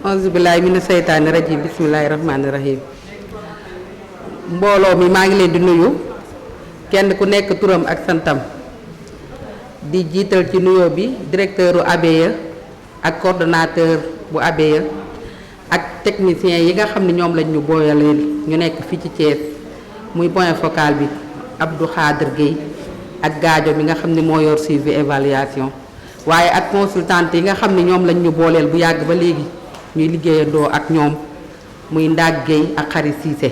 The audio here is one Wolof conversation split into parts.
auzubillahi mina seytaani rajim bismillahi rahmaani rahim mbooloo mi maa ngi leen di nuyu kenn ku nekk turam ak santam di jiital ci nuyoo bi directeur u ABE ak coordonnateur bu ABE ak technicien yi nga xam ne ñoom lañ ñu booyaleel ñu nekk fii ci Thiès muy point focal bi Abdou Khadir Gueye ak Gaajo bi nga xam ne moo yor suivi évaluation waaye ak consultante yi nga xam ne ñoom lañ ñu booleel bu yàgg ba léegi ñuy liggéeyandoo ak ñoom muy Ndak Gueye ak Xari Cissé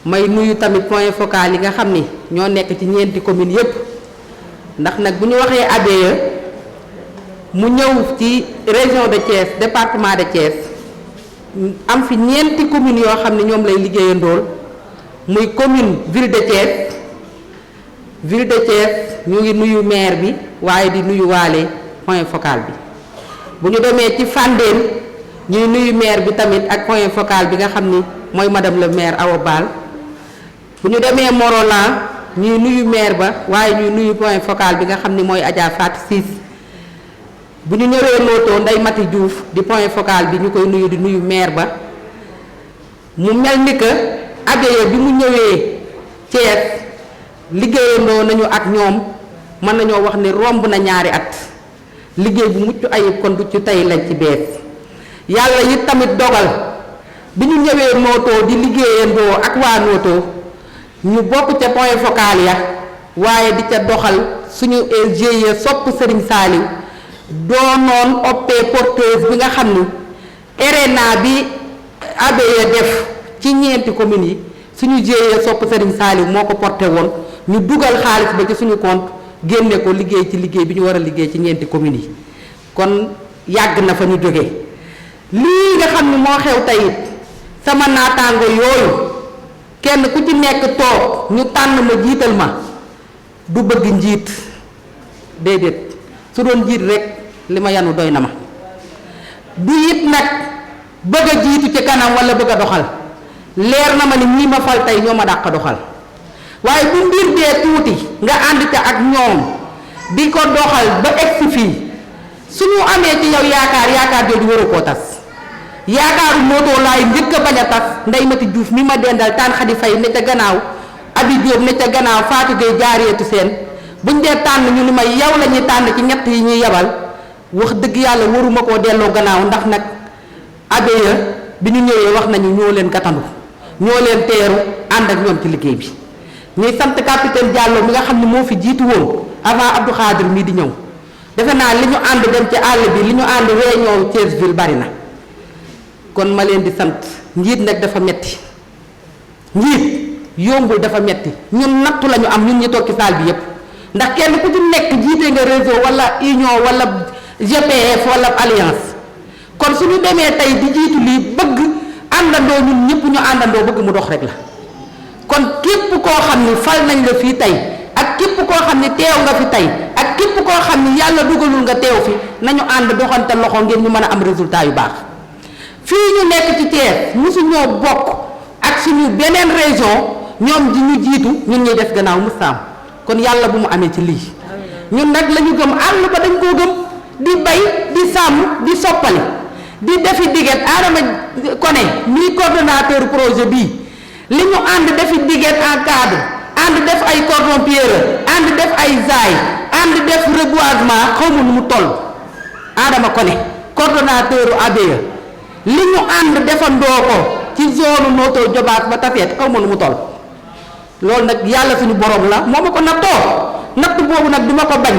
may nuyu tamit point focal yi nga xam ni ñoo nekk ci ñeenti communes yépp ndax nag bu ñu waxee ABE mu ñëw ci région de Thiès département de Thiès am fi ñeenti communes yoo xam ne ñoom lay liggéeyandool muy commune ville de Thiès ñu ngi nuyu maire bi waaye di nuyu waale point focal bi bu ñu demee ci Fandène ñuy nuyu maire bi tamit ak point focal bi nga xam ni mooy madame le maire Awa Bal bu ñu demee Morolan ñuy nuyu maire ba waaye ñuy nuyu point focal bi nga xam ni mooy Adja Fatou Ciss bu ñu ñëwee Noto Ndeye Mati Diouf di point focal bi ñu koy nuyu di nuyu maire ba mu mel ni que ABE bi mu ñëwee Thiès liggéeyandoo nañu ak ñoom mën nañoo wax ni romb na ñaari at liggéey bu mucc ayib kon du ci tey lañ ci bees yàlla it tamit dogal bi ñu ñëwee Noto di liggéeyandoo ak waa Noto ñu bokk ca point focal ya waaye di ca doxal suñu GIE sopp Serigne Saliou doonoon opté porteuse bi nga xam ni RNA bi ABE def ci ñeenti communes yi suñu GIE sopp Serigne Saliou moo ko porté woon ñu dugal xaalis ba ci suñu compte génne ko liggéey ci liggéey bi ñu war a liggéey ci ñeenti communes yi kon yàgg na fa ñu jóge lii nga xam ni moo xew tey sama naataango yooyu kenn ku ci nekk toog ñu tànn ma jiital ma du bëgg njiit déedéet su doon njiit rek li ma yanu doy na ma du it nag bëgg a jiitu ci kanam wala bëgg a doxal leer na ma ni ñii ma fal tey ñoo ma dàq doxal waaye bu mbir dee tuuti nga ànd ca ak ñoom di ko doxal ba egsi fii suñu amee ci yow yaakaar jooju waru koo tas yaakaaru Noto laay njëkk a bañ a tas Ndeye Mati Diouf mi ma dendal taan Xadi Fay ne ca gannaaw Abi Diop ne ca gannaaw Fatou Gueye jaareetu seen buñ dee tànn ñu ni ma yow la ñuy tànn ci ñett yi ñuy yebal wax dëgg yàlla waruma koo delloo gannaaw ndax nag ABE bi ñu ñëwee wax nañu ñoo leen gatandu ñoo leen teeru ànd ak ñoom ci liggéey bi ñuy sant capitaine Diallo mi nga xam ne moo fi jiitu woon avant Abdou Khadir mii di ñëw defe naa li ñu ànd dem ci àll bi li ñu ànd réunion Thiès ville bari na kon ma leen di sant njiit nag dafa metti njiit yombul dafa metti ñun nattu la ñu am ñun ñi toog ci salle bi yépp ndax kenn ku ci nekk jiite nga réseau wala union wala GPF wala alliance kon suñu demee tey di jiitu lii bëgg àndandoo ñun ñëpp ñu àndandoo bëgg mu dox rek la kon képp koo xam ni fal nañ la fii tey ak képp koo xam ni teew nga fi tey ak képp koo xam ni yàlla dugalul nga teew fi nañu ànd doxante loxo ngeen ñu mën a am résultat yu baax fii ñu nekk ci Thiès mosuñoo bokk ak suñu beneen région ñoom di ñu jiitu ñun ñuy def gannaaw musaam kon yàlla bu mu amee ci lii ñun nag la ñu gëm àll ba dañ koo gëm di bay di sàmm di soppali di defi diget Adama Koné mii coordonnateur projet bii li ñu ànd defi diget en cadre ànd def ay cordon pierreux ànd def ay zaay ànd def reboisement xawma nu mu toll Adama Koné coordonnateur ABE li ñu ànd defandoo ko ci zone Noto Diobass ba Tassette xawma nu mu toll loolu nag yàlla suñu borom la moo ma ko nattoo natt boobu nag duma ko bañ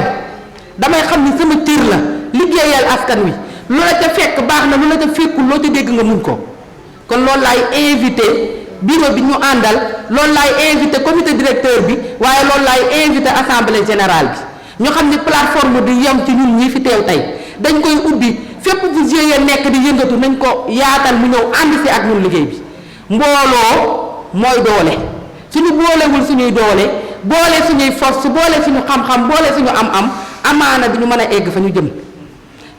damay xam ni sama cër la liggéeyal askan wi lu la ca fekk baax na lu la ca fekkul loo ca dégg nga mun ko kon loolu laay invité bureau bi ñu àndal loolu laay invité comité directeur bi waaye loolu laay invité assemblée générale bi ñu xam ni plateforme bi yem ci ñun ñii fi teew tey dañ koy ubbi fépp fu GIE nekk di yëngatu nañ ko yaatal mu ñëw ànd si ak ñun liggéey bi mbooloo mooy doole suñu boolewul suñuy doole boole suñuy force boole suñu xam-xam boole suñu am-am amaana bi ñu mën a egg fa ñu jëm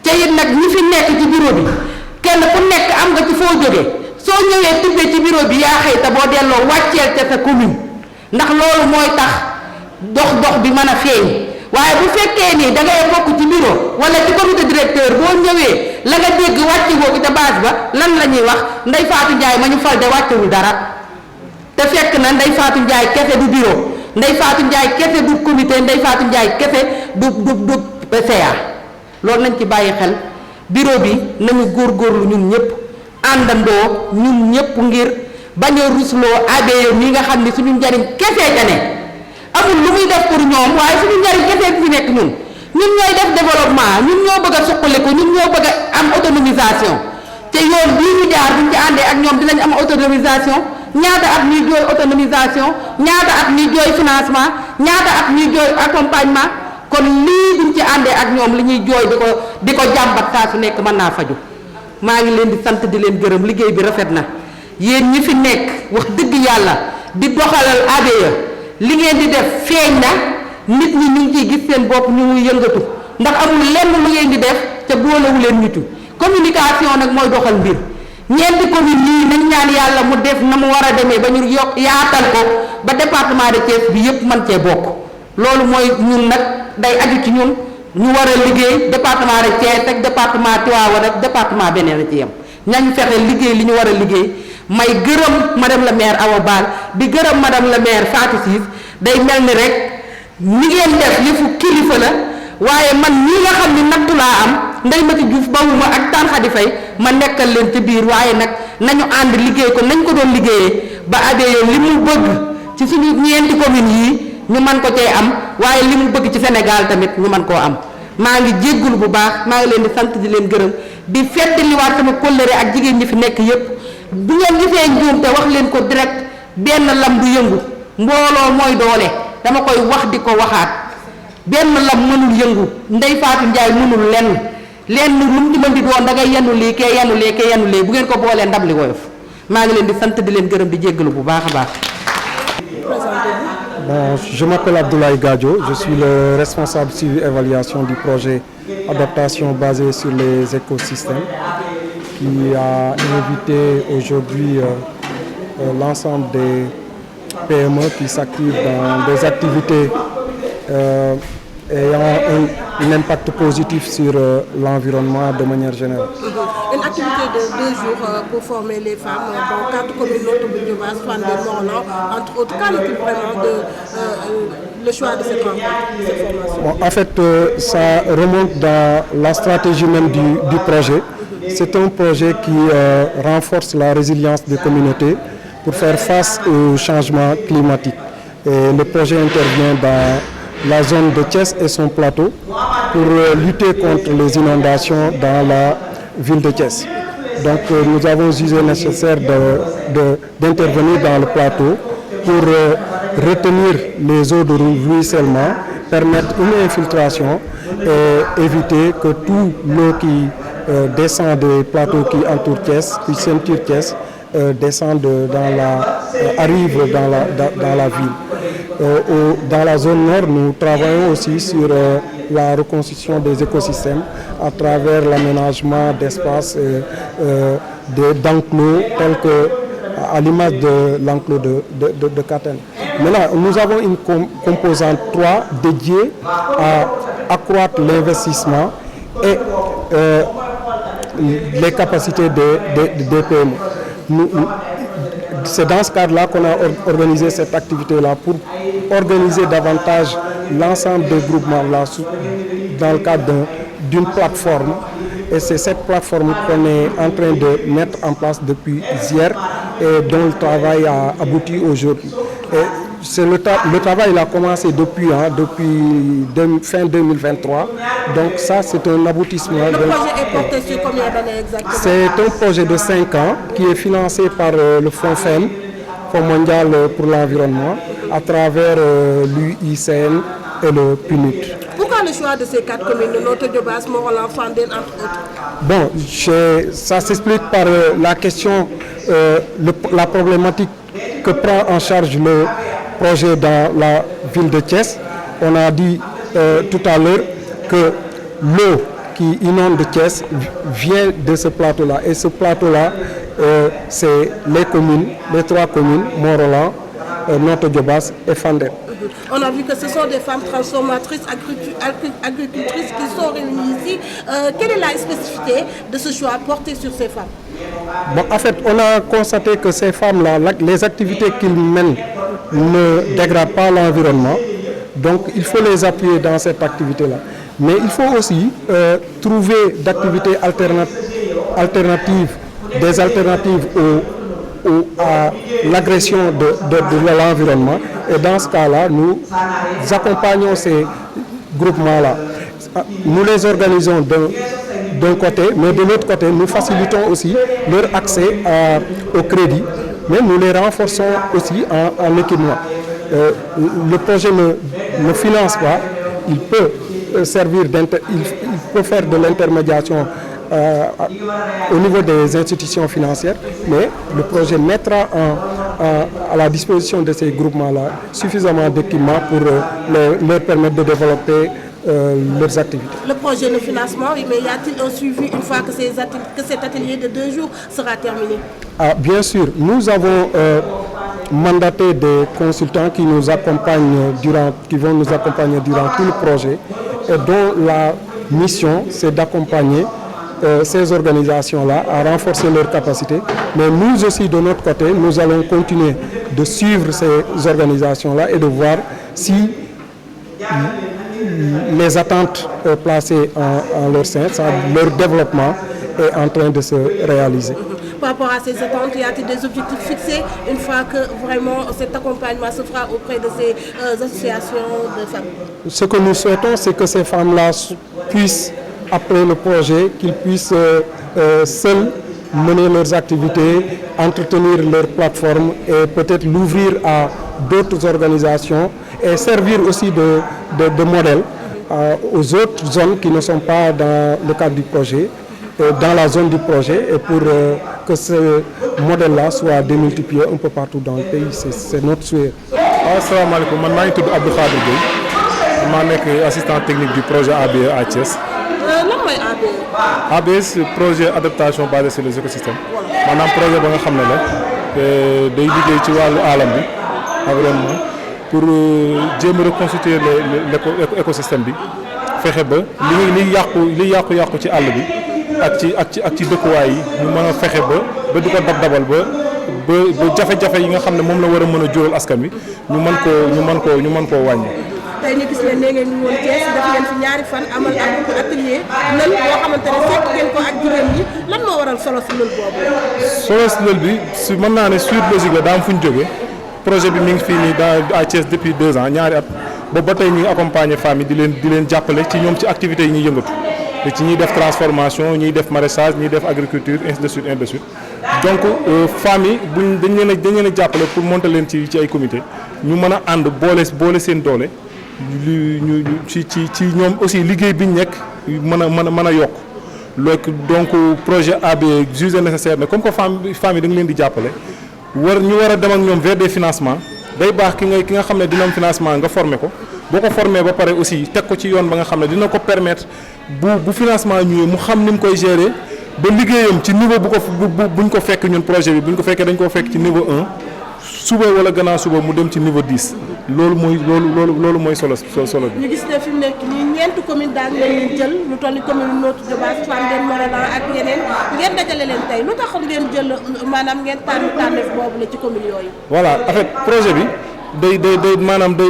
te it nag ñi fi nekk ci bureau bi kenn ku nekk am nga ci foo jógee soo ñëwee tuddee ci bureau bi yaa xëy te boo delloo wàcceel ca sa commune ndax loolu mooy tax dox bi mën a feeñ waaye bu fekkee ni da ngay bokk ci bureau wala ci comité directeur boo ñëwee la nga dégg wàcce boobu ca base ba lan la ñuy wax Ndeye Fatou Ndiaye ma ñu fal de wàccewul dara te fekk na Ndeye Fatou Ndiaye kese du bureau Ndeye Fatou Ndiaye kese du comité Ndeye Fatou Ndiaye kese du PCA loolu nañ ci bàyyi xel bureau bi nañu góorgóorlu ñun ñëpp àndandoo ñun ñëpp ngir bañ a rusloo ABE mi nga xam ni suñu njariñ kese ca ne amul lu muy def pour ñoom waaye suñu njariñ kese fi nekk ñun ñooy def développement ñun ñoo bëgg a suqaliku ñun ñoo bëgg a am autonomisation te yoon bii ñu jaar buñ ci àndee ak ñoom dinañ am autonomisation ñaata at ñuy jooy autonomisation ñaata at ñuy jooy financement ñaata at ñuy jooy accompagnement kon lii buñ ci àndee ak ñoom li ñuy jooy di ko jàmbat saa su nekk mën naa faju maa ngi leen di sant di leen gërëm liggéey bi rafet na yéen ñi fi nekk wax dëgg yàlla di doxalal ABE li ngeen di def feeñ na nit ñi ñu ngi ciy gis seen bopp ñu ngi yëngatu ndax amul lenn lu ngeen di def te boolewu leen nitu communication nag mooy doxal mbir ñeenti commune yii nañ ñaan yàlla mu def na mu war a demee ba ñu yokk yaatal ko ba département de Thiès bi yépp mën cee bokk loolu mooy ñun nag day aju ci ñun ñu war a liggéey département de Thiès ak département Tivaouane ak département beneen a ci yem ñañ fexe liggéey li ñu war a liggéey may gërëm madame la maire Awa Bal di gërëm madame la maire Fatou Ciss day mel ni rek ni ngeen def yëfu kilifa la waaye man ñi nga xam ni nattu laa am Ndeye Mati Diouf bawuma ak Tane Khady Faye ma nekkal leen ci biir waaye nag nañu ànd liggéey ko nañ ko doon liggéeyee ba ABE li mu bëgg ci suñu ñeenti communes yii ñu man ko cee am waaye li mu bëgg ci Sénégal tamit ñu man koo am maa ngi jéggul bu baax maa ngi leen di sant di leen gërëm di feddaliwaat sama kóllëre ak jigéen ñi fi nekk yépp bu ngeen gisee njuumte wax leen ko direct benn lam du yëngu mbooloo mooy doole dama koy wax di ko waxaat benn lam mënul yëngu Ndeye Fatou Ndiaye mënul lenn lu mu ci mën di doon da ngay yenu lii kee yenu lee kee yenu lee bu ngeen ko boolee ndab li woyof maa ngi leen di sant di leen gërëm di jéggalu bu baax a baax. Bon, je m'appelle Abdoulaye Gadio, je suis le responsable suivi évaluation du projet adaptation basée sur les écosystèmes qui a invité aujourd'hui l'ensemble des PME qui s'activent dans des activités ayant un impact positif sur l'environnement de manière générale. Une activité de 2 jours pour former les femmes dans 4 communes Notto Diobass, Fandène, Mont-Rolland, entre autres. Qu'en est-il vraiment de le choix de cette rencontre, de cette formation? Bon, en fait, ça remonte dans la stratégie même du projet. C'est un projet qui renforce la résilience des communautés pour faire face au changement climatique. Et le projet intervient dans la zone de Thiès et son plateau pour lutter contre les inondations dans la ville de Thiès. Donc nous avons jugé nécessaire d'intervenir dans le plateau pour retenir les eaux de ruissellement, permettre une infiltration et éviter que toute l'eau qui descend des plateaux qui entourent Thiès, qui ceinturent Thiès, arrive dans la ville. Dans la zone nord, nous travaillons aussi sur la reconstruction des écosystèmes à travers l'aménagement d'espaces d'enclos tels que à l'image de l'enclos de Katène. Maintenant, nous avons une composante 3 dédiée à accroître l'investissement et les capacités des PME. C'est dans ce cadre-là qu'on a organisé cette activité-là pour organiser davantage l'ensemble des groupements là, dans le cadre d'une plateforme. Et c'est cette plateforme qu'on est en train de mettre en place depuis hier et dont le travail a abouti aujourd'hui. Le travail il a commencé depuis fin 2023. Donc ça, c'est un aboutissement. Le projet est porté sur combien d'années exactement? C'est un projet de 5 ans qui est financé par le Fonds FEM, Fonds mondial pour l'environnement, à travers l'UICN et le PNUD. Pourquoi le choix de ces 4 communes, de Notto Diobass, Mont-Rolland, Fandène, entre autres? Bon, ça s'explique par la question, la problématique que prend en charge le projet dans la ville de Thiès. On a dit tout à l'heure que l'eau qui inonde Thiès vient de ce plateau-là. Et ce plateau-là, c'est les 3 communes, Mont-Rolland, Notto Diobass et Fandène. On a vu que ce sont des femmes transformatrices, agricultrices qui sont réunies ici. Quelle est la spécificité de ce choix porté sur ces femmes? Bon, en fait, on a constaté que ces femmes-là, les activités qu'ils mènent ne dégradent pas l'environnement. Donc, il faut les appuyer dans cette activité-là. Mais il faut aussi trouver d'activités alternatives, des alternatives à l'agression de l'environnement. Et dans ce cas-là, nous accompagnons ces groupements-là. Nous les organisons d'un côté, mais de l'autre côté, nous facilitons aussi leur accès au crédit, mais nous les renforçons aussi en équipement. Le projet ne finance pas, il peut faire de l'intermédiation au niveau des institutions financières, mais le projet mettra à la disposition de ces groupements-là suffisamment d'équipements pour leur permettre de développer leurs activités. Le projet de financement, oui, mais y a-t-il un suivi une fois que cet atelier de 2 jours sera terminé? Bien sûr, nous avons mandaté des consultants qui vont nous accompagner durant tout le projet et dont la mission c'est d'accompagner ces organisations-là à renforcer leurs capacités. Mais nous aussi, de notre côté, nous allons continuer de suivre ces organisations-là et de voir si les attentes placées en leur sein, leur développement est en train de se réaliser. Par rapport à ces attentes, y a-t-il des objectifs fixés une fois que vraiment cet accompagnement se fera auprès de ces associations de femmes? Ce que nous souhaitons, c'est que ces femmes-là puissent, après le projet, qu'ils puissent seules mener leurs activités, entretenir leur plateforme et peut-être l'ouvrir à d'autres organisations et servir aussi de modèle aux autres zones qui ne sont pas dans le cadre du projet, dans la zone du projet, et pour que ce modèle-là soit démultiplié un peu partout dans le pays. C'est notre souhait. Assalamu alaikum, je suis Abdou Khadir Gueye, je suis assistant technique du projet ABE à Thiès. ABE c'est le projet d'adaptation basé sur les écosystèmes. Maanaam projet ba nga xam ne la day liggéey ci wàllu alam bi environnement pour jéem a reconstituer l'écosystème bi fexe ba li yàqu ci àll bi ak ci dëkkuwaay yi ñu mën a fexe ba di ko dabal ba jafe-jafe yi nga xam ne moom la war a mën a jural askan wi ñu mën koo wàññi. tey ñu gis leen ne ngeen ñu woon Thiès def ngeen fi ñaari fan amal ak atelier lël boo xamante ne fekk ngeen ko ak jigéen ñi lan moo waral solo si lël boobu? solo si lël bi si mën naa ne suite logique la daa am fu ñu jógee projet bi mi ngi fii nii à Thiès depuis 2 ans ñaari at boobu ba tey ñu ngi accompagner femmes yi di leen jàppale ci ñoom ci activités yi ñuy yëngatu te ci ñuy def transformation ñuy def maraîchage ñuy def agriculture ainsi de suite donc femmes yi dañ leen a jàppale pour monter leen ci ay comité ñu mën a ànd boole seen doole. ñu ci ñoom aussi liggéey bi ñu nekk mën a yokk donc projet AB jugé nécessaire ne comme que femmes yi da nga leen di jàppale ñu war a dem ak ñoom vers des financements day baax ki nga xam ne dina am financement nga former ko boo ko formé ba pare aussi teg ko ci yoon ba nga xam ne dina ko permettre bu financement ñëwee mu xam ni mu koy gérer ba liggéeyam ci niveau buñ ko fekk ñun projet bi buñ ko fekkee dañ koo fekk ci niveau 1 suba wala gannaaw suba mu dem ci niveau 10 loolu mooy solo bi. ñu gis ne fi mu nekk nii ñeenti commune daal ngeen leen jël lu toll ni commune Notto Diobass Fandène Morolan ak yeneen ngeen dajale leen tey lu tax ngeen jël maanaam ngeen tànneef boobu la ci commune yooyu. voilà en fait projet bi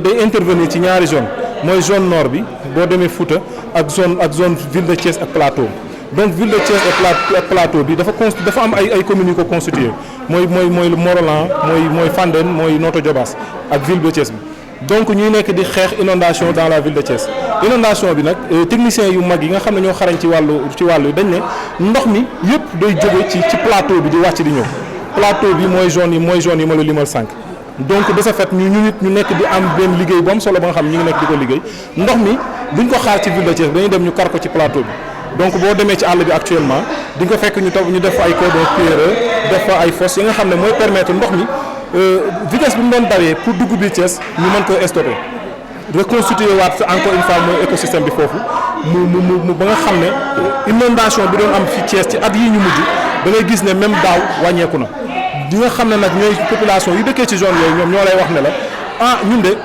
day intervenir ci ñaari zone mooy zone nord bi boo demee Fouta ak zone ville de Thiès ak plateau. donc ville de Thiès et plateau bi dafa am ay communes yu ko constitué mooy Morolan mooy Fandène mooy Notto Diobass ak ville de Thiès bi donc ñuy nekk di xeex inondation dans la ville de Thiès inondation bi nag techniciens yu mag yi nga xam ne ñoo xarañ ci wàllu dañ ne ndox mi yëpp day jóge ci plateau bi di wàcc di ñëw plateau bi mooy zone yi ma la limal 5 donc de ce fait ñu nekk di am benn liggéey bu am solo ba nga xam ñu ngi nekk di ko liggéey ndox mi duñ ko xaar ci ville de Thiès dañuy dem ñu kar ko ci plateau bi. donc boo demee ci àll bi actuellement di nga fekk ñu def fa ay cordon pierreux def fa ay fosses yi nga xam ne mooy permettre ndox mi vitesse bi mu doon dawee pour dugg biir Thiès ñu mën ko stopper reconstituer waat encore une fois mooy écosystème bi foofu mu ba nga xam ne inondation bi doon am fi Thiès ci at yii ñu mujj da ngay gis ne même daaw wàññeeku na di nga xam ne nag ñooy population yi dëkkee ci zone yooyu ñoom ñoo lay wax ne la ñun de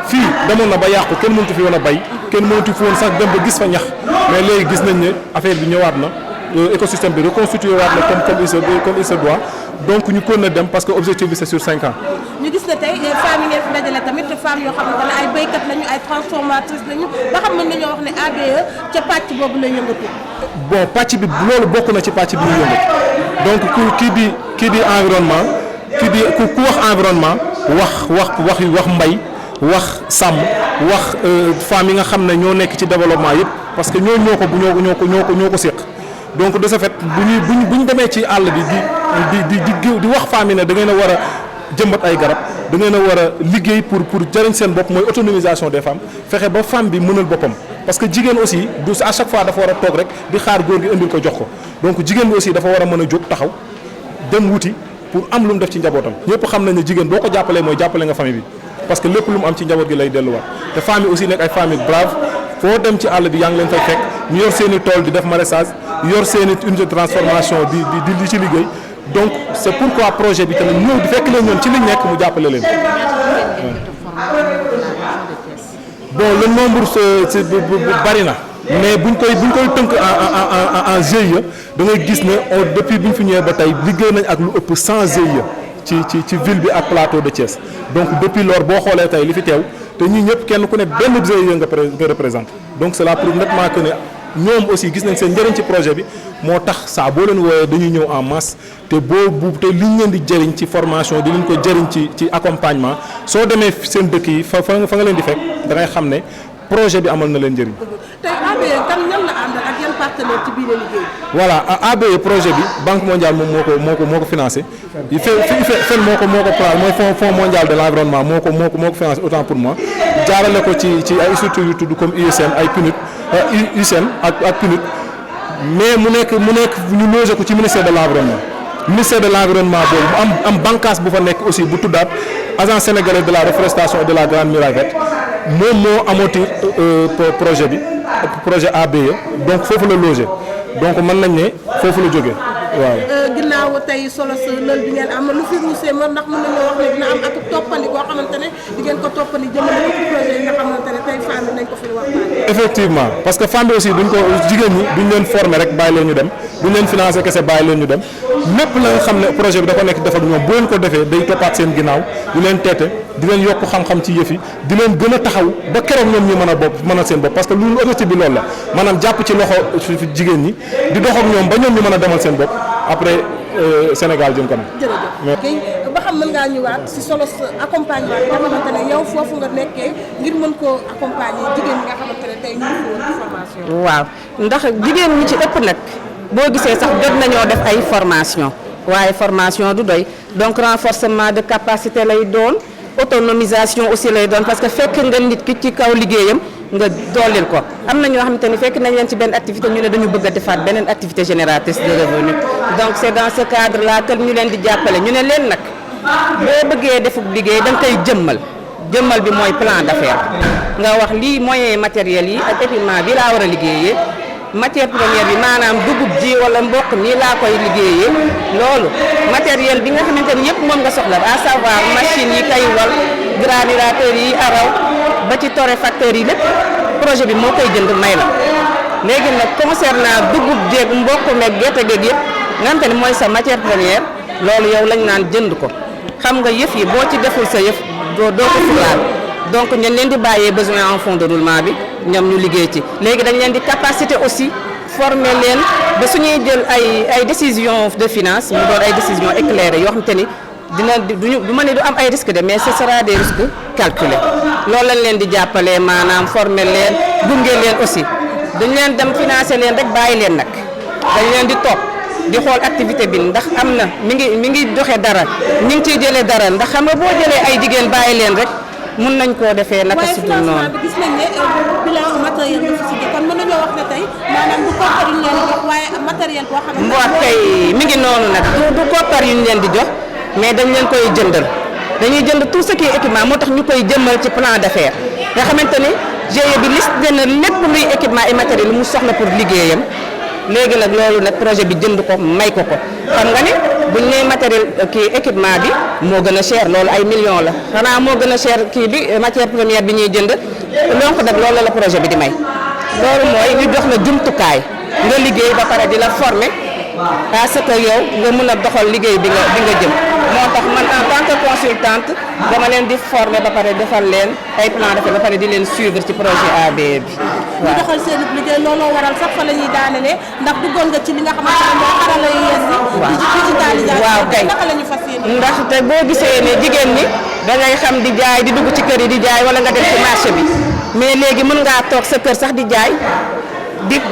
fii demoon na ba yàqu kenn mënatu fi woon a bay kenn mënatu fi woon sax dem ba gis fa ñax mais léegi gis nañ ne affaire bi ñëwaat na écosystème bi reconstitué waat na comme il se doit donc ñu kon na dem parce que objectif bi c'est sur 5 ans. ñu gis ne tey femmes yi ngeen fi dajale tamit femmes yoo xamante ne ay béykat lañu ay transformatrices lañu ba xam mën nañoo wax ne ABE ca pàcc boobu la yëngatu. bon pàcc bi loolu bokk na ci pàcc bi ñu yëngatu donc kii di environnement ku wax environnement wax mbay wax sàmm wax femmes yi nga xam ne ñoo nekk ci développement yëpp parce que ñoo ko séq donc de ce fait bu ñu demee ci àll bi di wax femmes yi ne da ngeen a war a jëmbat ay garab da ngeen a war a liggéey pour jëriñ seen bopp mooy autonomisation des femmes fexe ba femme bi mënal boppam parce que jigéen aussi du à chaque fois dafa war a toog rek di xaar góor gi indil ko jox ko donc jigéen bi aussi dafa war a mën a jóg taxaw dem wuti pour am lu mu def ci njabootam ñëpp xam nañ ne jigéen boo ko jàppalee mooy jàppale nga famille bi parce que lépp lu mu am ci njaboot gi lay delluwaat te famille aussi nekk ay famille brave foo dem ci àll bi yaa ngi leen fay fekk ñu yor seen i tool di def maraîchage yor seen i unité de transformation di ci liggéey donc c'est pourquoi projet bi tamit ñëw di fekk leen ñoom ci liñ nekk mu jàppale leen. bon le nombre c'est bari na mais buñ koy tënk en GIE da ngay gis ne depuis bi ñu fi ñëwee ba tey liggéey nañ ak lu ëpp 100 GIE ci ville bi ak plateau de Thiès donc depuis lors boo xoolee tey li fi teew te ñii ñëpp kenn ku ne benn GIE nga représente donc cela prouve nettement que ne ñoom aussi gis nañ seen njëriñ ci projet bi moo tax saa boo leen wooyee dañuy ñëw en masse te liñ leen di jëriñ ci formation di leen ko jëriñ ci accompagnement soo demee seen dëkk yi fa nga leen di fekk da ngay xam ne projet bi amal na leen njëriñ. tey ABE kan ñan la àndal ak yan partenaire ci biir liggéey. voilà ABE projet bi Banque mondiale moom moo ko financé FEN moo ko plan mooy fonds mondial de l'environnement moo ko financé autant pour moi jaarale ko ci ay structures yu tudd comme USN ay PNUD USN ak PNUD mais mu nekk ñu logé ko ci ministère de l'environnement boobu mu am bànqaas bu fa nekk aussi bu tuddaat agence sénégalaise de la reforestation et de la grande muraille verte moom moo amortir projet ABE donc foofu la logé donc mën nañ ne foofu la jógee waaw. ginnaaw tey solo sa lël bi ngeen am lu fi ruusee ma ndax mën nañoo wax ne dina am ak toppali boo xamante ne di ngeen ko toppali jëmale ko ci projet yi nga xamante ne tey femme bi nañ ko fi waxtaanee. effectivement parce que femme bi aussi jigéen ñi duñ leen former rek bàyyi leen ñu dem duñ leen financer kese bàyyi leen ñu dem lépp la nga xam ne projet bi dafa nekk def ak ñoom bu leen ko defee day toppaat seen ginnaaw di leen teete di leen yokk xam-xam ci yëf yi di leen gën a taxaw ba keroog ñoom ñu mën a seen bopp parce que lu objectif bi loolu la maanaam jàpp ci loxo jigéen ñi di dox ak ñoom ba ñoom ñu mën a demal seen bopp après Sénégal jëm kanam. jërëjëf ba xam mën ngaa ñëwaat si solo accompagnement bi nga xamante ne yow foofu nga nekkee ngir mën koo accompagner jigéen ñi nga xamante ne tey ñu ngi fi woon ci formation. waaw ndax jigéen ñi ci ëpp nag boo gisee sax jot nañoo def ay formation waaye formation du doy donc renforcement de capacité lay doon autonomisation aussi lay doon parce que fekk nga nit ki ci kaw liggéeyam nga dooleel ko am na ñoo xamante ni fekk nañ leen ci benn activité ñu ne dañu bëgg a defaat beneen activité génératrice de revenu donc c'est dans ce cadre là que ñu leen di jàppale ñu ne leen nag boo bëggee defub liggéey da nga koy jëmmal bi mooy plan d'affaires nga wax lii moyen matériel yi ak équipement bi laa war a liggéeyee matière première bi maanaam dugub ji wala mboq nii laa koy liggéeyee loolu matériel bi nga xamante ni yëpp moom nga soxla à savoir machine yi kay wal granulateur yi araw ba ci torréfacteur yi lépp projet bi moo koy jënd may la léegi nag concernant dugub jéeg mboq meeg gerte geeg yëpp nga xamante ni mooy sa matière première loolu yow lañ naan jënd ko xam nga yëf yi boo ci deful sa yëf doo ko fulaal donc ñen leen di bàyyee besoin en fonds de roulement bi ñoom ñu liggéey ci léegi dañ leen di capacité aussi former leen ba suñuy jël ay décisions de finance mu doon ay décisions éclairées yoo xamante ni du ma ne du am ay risques de mais ce sera des risques calculés loolu lañ leen di jàppalee maanaam former leen gunge leen aussi duñ leen dem financer leen rek bàyyi leen nag dañ leen di topp di xool activité bi ndax am na mi ngi joxe dara ñu ngi ciy jëlee dara ndax xam nga boo jëlee ay jigéen bàyyi leen rek mun nañ koo defee naka si dul noonu. waaye financement bi gis nañ ne bilan matériel bi fi si kon mën nañoo wax ne tey maanaam du koppar yu ñu leen di jox waaye matériel boo xam ne. mboo kay mi ngi noonu nag du koppar yu ñu leen di jox mais dañ leen koy jëndal dañuy jënd tout ce qui est équipement moo tax ñu koy jëmmal ci plan d'affaires nga xamante ni GIE bi liste na lépp luy équipement et matériel mu soxla pour liggéeyam léegi nag loolu nag projet bi jënd ko may ko xam nga ne buñ nee matériel kii équipement bi moo gën a cher loolu ay millions la xanaa moo gën a cher kii bi matière première bi ñuy jënd donc nag loolu la projet bi di may loolu mooy ñu jox la jumtukaay nga liggéey ba pare di la former parce que yow nga mën a doxal liggéey bi nga jëm moo tax man en tant que consultante dama leen di former ba pare defal leen ay plan de ba pare di leen suivre ci projet ABE bi. ñu doxal seen liggéey looloo waral sax fa la ñuy daanelee ndax duggoon nga ci li nga xamante ne mooy xarala yu yees yi. digitalisation waaw kay naka la ñu fas yéene. ndax te boo gisee ne jigéen ñi da ngay xam di jaay di dugg ci kër yi di jaay wala nga dem ci marché bi mais léegi mën ngaa toog sa kër sax di jaay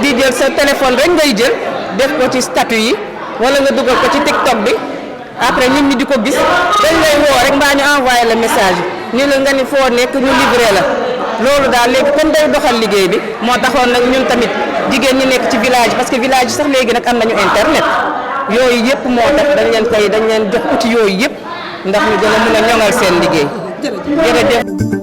di jël sa téléphone rek ngay jël def ko ci statut yi wala nga dugal ko ci TikTok bi après nit ñi di ko gis dañ lay woo rek mbaa ñu envoyé la message ni la nga ni foo nekk ñu livré la loolu daal léegi comme day doxal liggéey bi moo taxoon nag ñun tamit jigéen ñi nekk ci village parce que village yi sax léegi nag am nañu internet yooyu yëpp moo tax dañ leen jox outil yooyu yëpp ndax ñu gën a mën a ñoŋal seen liggéey jërëjëf